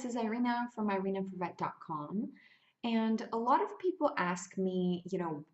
is Irina from irinapravet.com. And a lot of people ask me,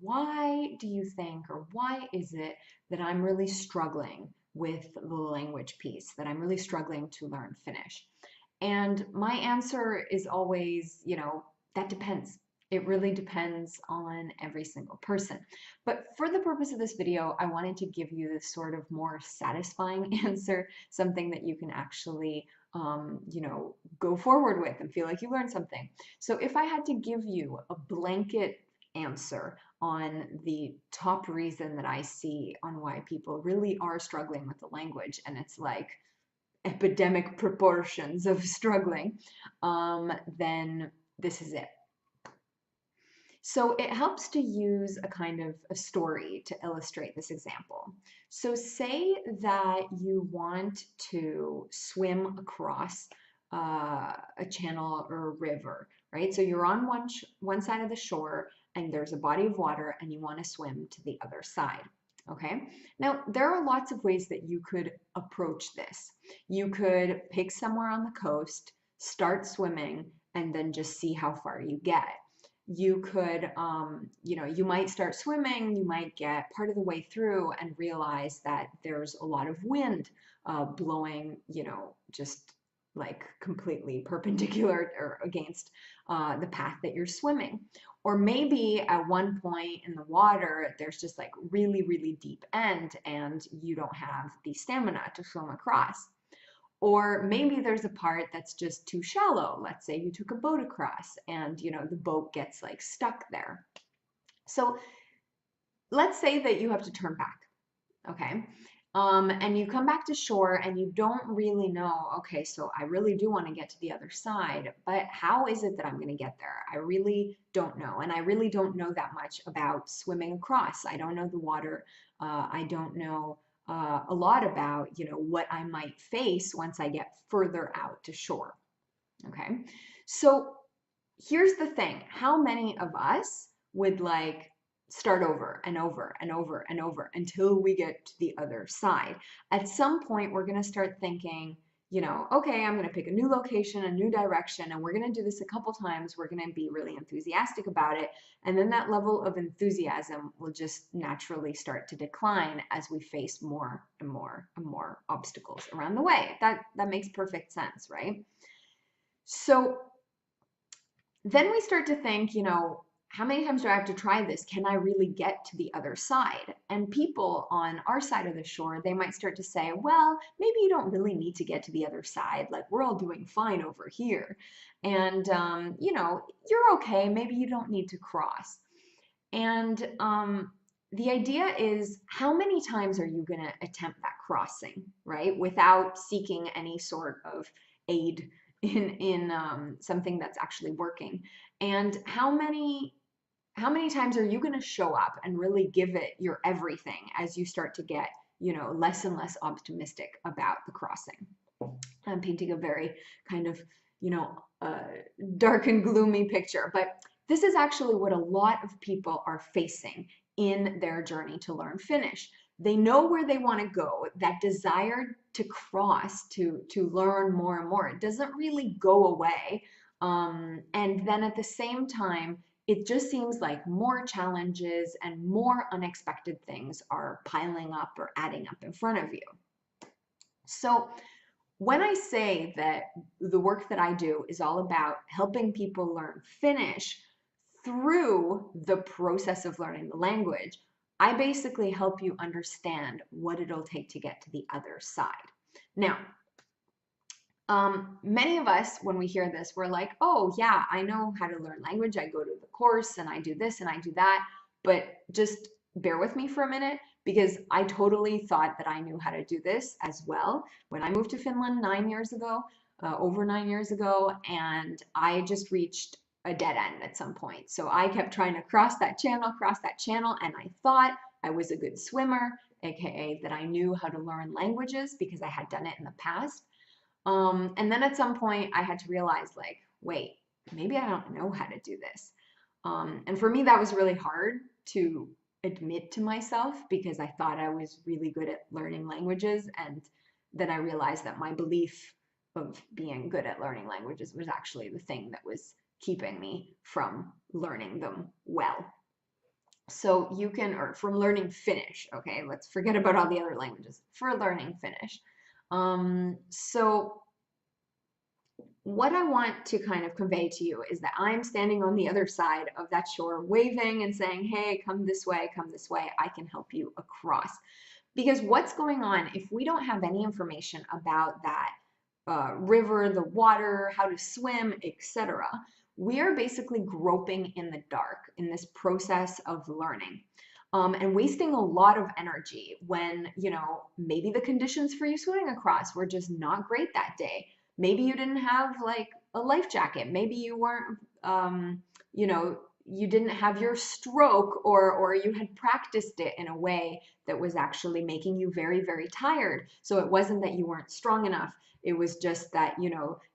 why do you think, or why is it that I'm really struggling with the language piece, that I'm really struggling to learn Finnish? And my answer is always, that depends. It really depends on every single person. But for the purpose of this video, I wanted to give you this sort of more satisfying answer, something that you can actually, go forward with and feel like you learned something. So if I had to give you a blanket answer on the top reason that I see on why people really are struggling with the language, and it's like epidemic proportions of struggling, then this is it. So it helps to use a kind of a story to illustrate this example. So say that you want to swim across a channel or a river, right? So you're on one side of the shore and there's a body of water and you want to swim to the other side. Okay, now there are lots of ways that you could approach this. You could pick somewhere on the coast, start swimming, and then just see how far you get. You could, you might start swimming, you might get part of the way through and realize that there's a lot of wind blowing, just like completely perpendicular or against the path that you're swimming. Or maybe at one point in the water, there's just like really, really deep end and you don't have the stamina to swim across. Or maybe there's a part that's just too shallow. Let's say you took a boat across and, the boat gets like stuck there. So let's say that you have to turn back, okay? And you come back to shore and you don't really know, okay, so I really do want to get to the other side, but how is it that I'm going to get there? I really don't know. And I really don't know that much about swimming across. I don't know the water. I don't know a lot about, what I might face once I get further out to shore. Okay. So here's the thing. How many of us would like start over and over and over and over until we get to the other side? At some point, we're going to start thinking, okay, I'm going to pick a new location, a new direction, and we're going to do this a couple times. We're going to be really enthusiastic about it. And then that level of enthusiasm will just naturally start to decline as we face more and more and more obstacles around the way. That makes perfect sense, right? So then we start to think, how many times do I have to try this? Can I really get to the other side? And people on our side of the shore, they might start to say, well, maybe you don't really need to get to the other side. Like, we're all doing fine over here. And, you're okay. Maybe you don't need to cross. And the idea is, how many times are you going to attempt that crossing, right? Without seeking any sort of aid in something that's actually working. And how many times are you going to show up and really give it your everything as you start to get, less and less optimistic about the crossing? I'm painting a very kind of, dark and gloomy picture, but this is actually what a lot of people are facing in their journey to learn Finnish. They know where they want to go. That desire to cross, to learn more and more, it doesn't really go away. And then at the same time, it just seems like more challenges and more unexpected things are piling up or adding up in front of you. So when I say that the work that I do is all about helping people learn Finnish through the process of learning the language, I basically help you understand what it'll take to get to the other side. Now, many of us, when we hear this, we're like, oh yeah, I know how to learn language. I go to the course and I do this and I do that. But just bear with me for a minute, because I totally thought that I knew how to do this as well. When I moved to Finland 9 years ago, over 9 years ago, and I just reached a dead end at some point. So I kept trying to cross that channel, and I thought I was a good swimmer, aka that I knew how to learn languages because I had done it in the past. And then at some point I had to realize, like, wait, maybe I don't know how to do this. And for me, that was really hard to admit to myself because I thought I was really good at learning languages. And then I realized that my belief being good at learning languages was actually the thing that was keeping me from learning them well. So you can, or from learning Finnish, okay, let's forget about all the other languages, for learning Finnish. So what I want to kind of convey to you is that I'm standing on the other side of that shore, waving and saying, hey, come this way, I can help you across. Because what's going on, if we don't have any information about that river, the water, how to swim, etc., we are basically groping in the dark in this process of learning. And wasting a lot of energy when, maybe the conditions for you swimming across were just not great that day. Maybe you didn't have like a life jacket. Maybe you weren't, you didn't have your stroke, or you had practiced it in a way that was actually making you very, very tired. So it wasn't that you weren't strong enough. It was just that,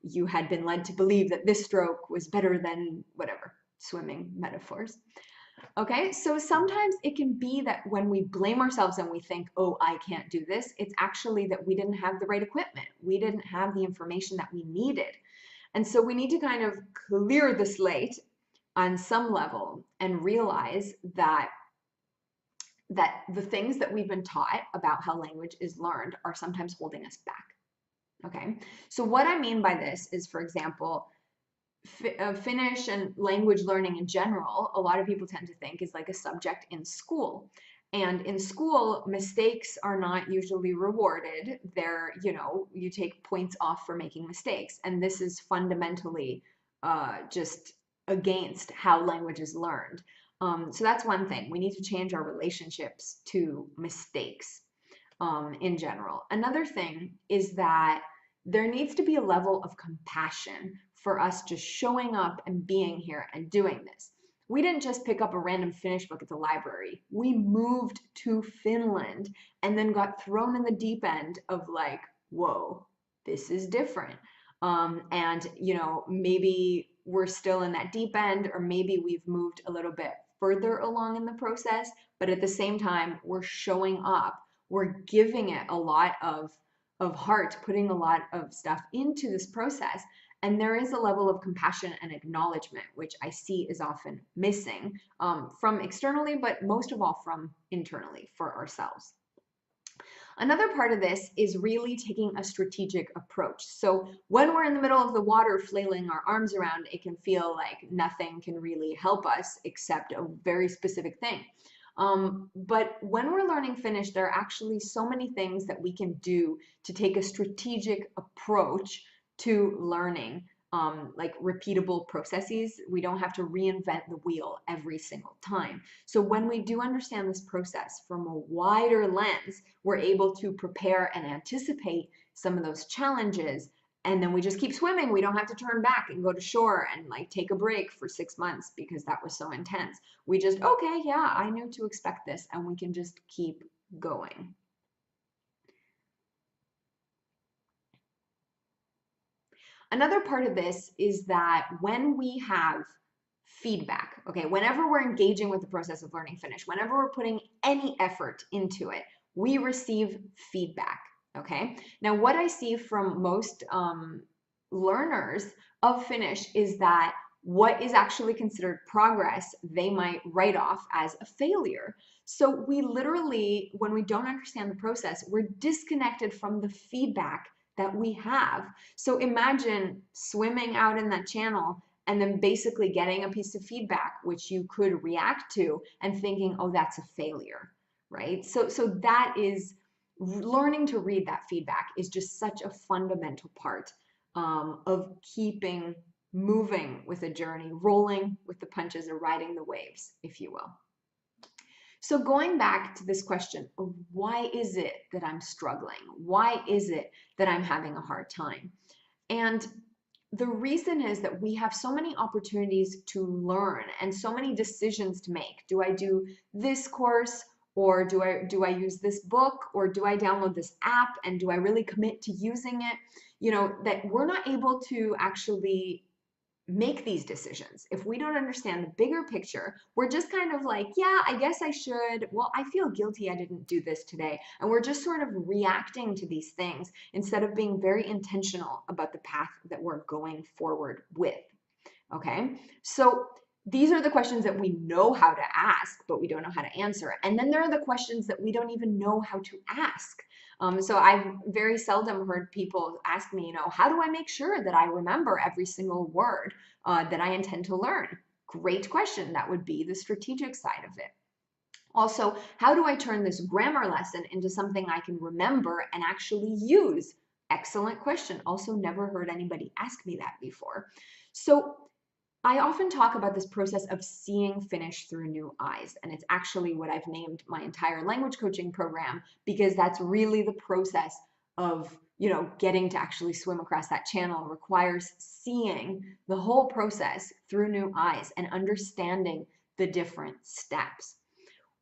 you had been led to believe that this stroke was better than whatever, swimming metaphors. Okay, so sometimes it can be that when we blame ourselves and we think, oh, I can't do this, it's actually that we didn't have the right equipment. We didn't have the information that we needed. And so we need to kind of clear the slate on some level and realize that the things that we've been taught about how language is learned are sometimes holding us back. Okay, so what I mean by this is, for example, Finnish and language learning in general, a lot of people tend to think is like a subject in school. And in school, mistakes are not usually rewarded. They're, you take points off for making mistakes. And this is fundamentally just against how language is learned. So that's one thing. We need to change our relationships to mistakes in general. Another thing is that there needs to be a level of compassion for us just showing up and being here and doing this. We didn't just pick up a random Finnish book at the library. We moved to Finland and then got thrown in the deep end of like, whoa, this is different. And, maybe we're still in that deep end, or maybe we've moved a little bit further along in the process, but at the same time, we're showing up. We're giving it a lot of heart, putting a lot of stuff into this process. And there is a level of compassion and acknowledgement, which I see is often missing from externally, but most of all from internally for ourselves. Another part of this is really taking a strategic approach. So when we're in the middle of the water flailing our arms around, it can feel like nothing can really help us except a very specific thing. But when we're learning Finnish, there are actually so many things that we can do to take a strategic approach to learning, like repeatable processes. We don't have to reinvent the wheel every single time. So when we do understand this process from a wider lens, we're able to prepare and anticipate some of those challenges. And then we just keep swimming. We don't have to turn back and go to shore and like take a break for 6 months because that was so intense. We just, okay, yeah, I knew to expect this, and we can just keep going. Another part of this is that when we have feedback, okay, whenever we're engaging with the process of learning Finnish, whenever we're putting any effort into it, we receive feedback, okay? Now, what I see from most learners of Finnish is that what is actually considered progress, they might write off as a failure. So we literally, when we don't understand the process, we're disconnected from the feedback that we have. So imagine swimming out in that channel and then basically getting a piece of feedback which you could react to and thinking, oh, that's a failure, right? So that is, learning to read that feedback is just such a fundamental part of keeping moving with a journey, rolling with the punches, or riding the waves, if you will. So going back to this question of why is it that I'm struggling? Why is it that I'm having a hard time? And the reason is that we have so many opportunities to learn and so many decisions to make. Do I do this course, or do I use this book, or do I download this app, and do I really commit to using it? That we're not able to actually make these decisions. If we don't understand the bigger picture, we're just kind of like, yeah, I guess I should. Well, I feel guilty I didn't do this today. And we're just sort of reacting to these things instead of being very intentional about the path that we're going forward with. Okay, so these are the questions that we know how to ask, but we don't know how to answer. And then there are the questions that we don't even know how to ask. So I've very seldom heard people ask me, how do I make sure that I remember every single word that I intend to learn? Great question. That would be the strategic side of it. Also, how do I turn this grammar lesson into something I can remember and actually use? Excellent question. Also, never heard anybody ask me that before. So I often talk about this process of seeing Finnish through new eyes, and it's actually what I've named my entire language coaching program, because that's really the process of, getting to actually swim across that channel requires seeing the whole process through new eyes and understanding the different steps.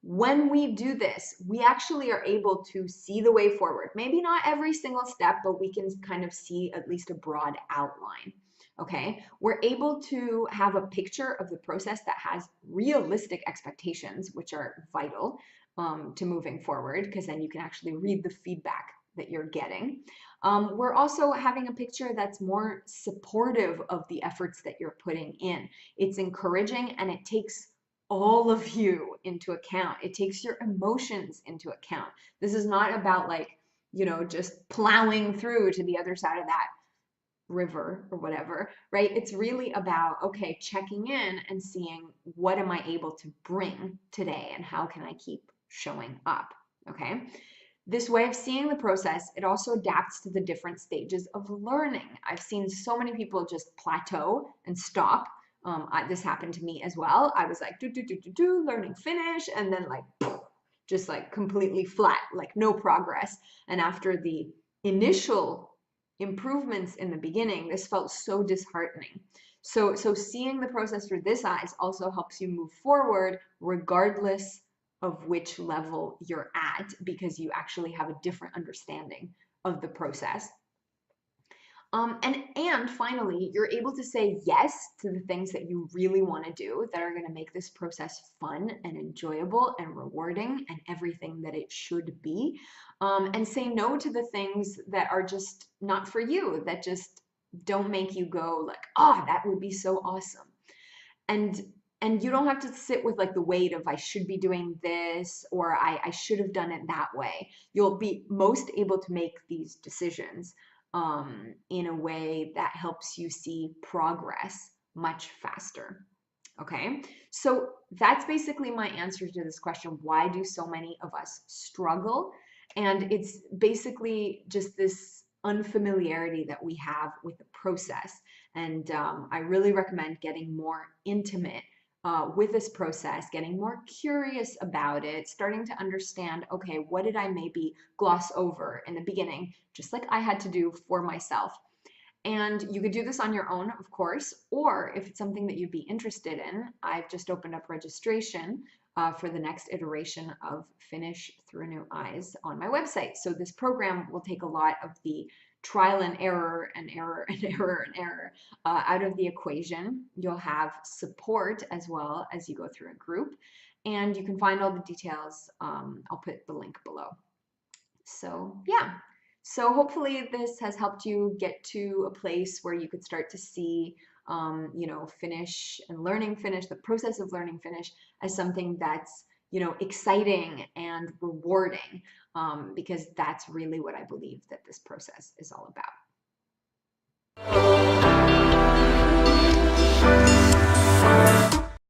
When we do this, we actually are able to see the way forward. Maybe not every single step, but we can kind of see at least a broad outline. Okay, we're able to have a picture of the process that has realistic expectations, which are vital to moving forward, because then you can actually read the feedback that you're getting. We're also having a picture that's more supportive of the efforts that you're putting in. It's encouraging, and it takes all of you into account. It takes your emotions into account. This is not about just plowing through to the other side of that river or whatever, right? It's really about, okay, checking in and seeing what am I able to bring today and how can I keep showing up, okay? This way of seeing the process, it also adapts to the different stages of learning. I've seen so many people just plateau and stop. This happened to me as well. I was like, learning Finnish, and then just completely flat, like no progress. And after the initial improvements in the beginning, this felt so disheartening. So seeing the process through this eyes also helps you move forward regardless of which level you're at, because you actually have a different understanding of the process. And finally, you're able to say yes to the things that you really want to do that are going to make this process fun and enjoyable and rewarding and everything that it should be. And say no to the things that are just not for you, that just don't make you go like, oh, that would be so awesome. And you don't have to sit with the weight of I should be doing this, or I should have done it that way. You'll be most able to make these decisions in a way that helps you see progress much faster. Okay, so that's basically my answer to this question. Why do so many of us struggle? And it's basically just this unfamiliarity that we have with the process. And I really recommend getting more intimate with this process, getting more curious about it, starting to understand, okay, what did I maybe gloss over in the beginning, just like I had to do for myself. And you could do this on your own, of course, or if it's something that you'd be interested in, I've just opened up registration for the next iteration of Finnish Through New Eyes on my website. So this program will take a lot of the trial and error and error and error and error out of the equation. You'll have support as well as you go through a group, and you can find all the details. I'll put the link below. So yeah, so hopefully this has helped you get to a place where you could start to see Finnish and learning Finnish, the process of learning Finnish, as something that's exciting and rewarding, because that's really what I believe that this process is all about.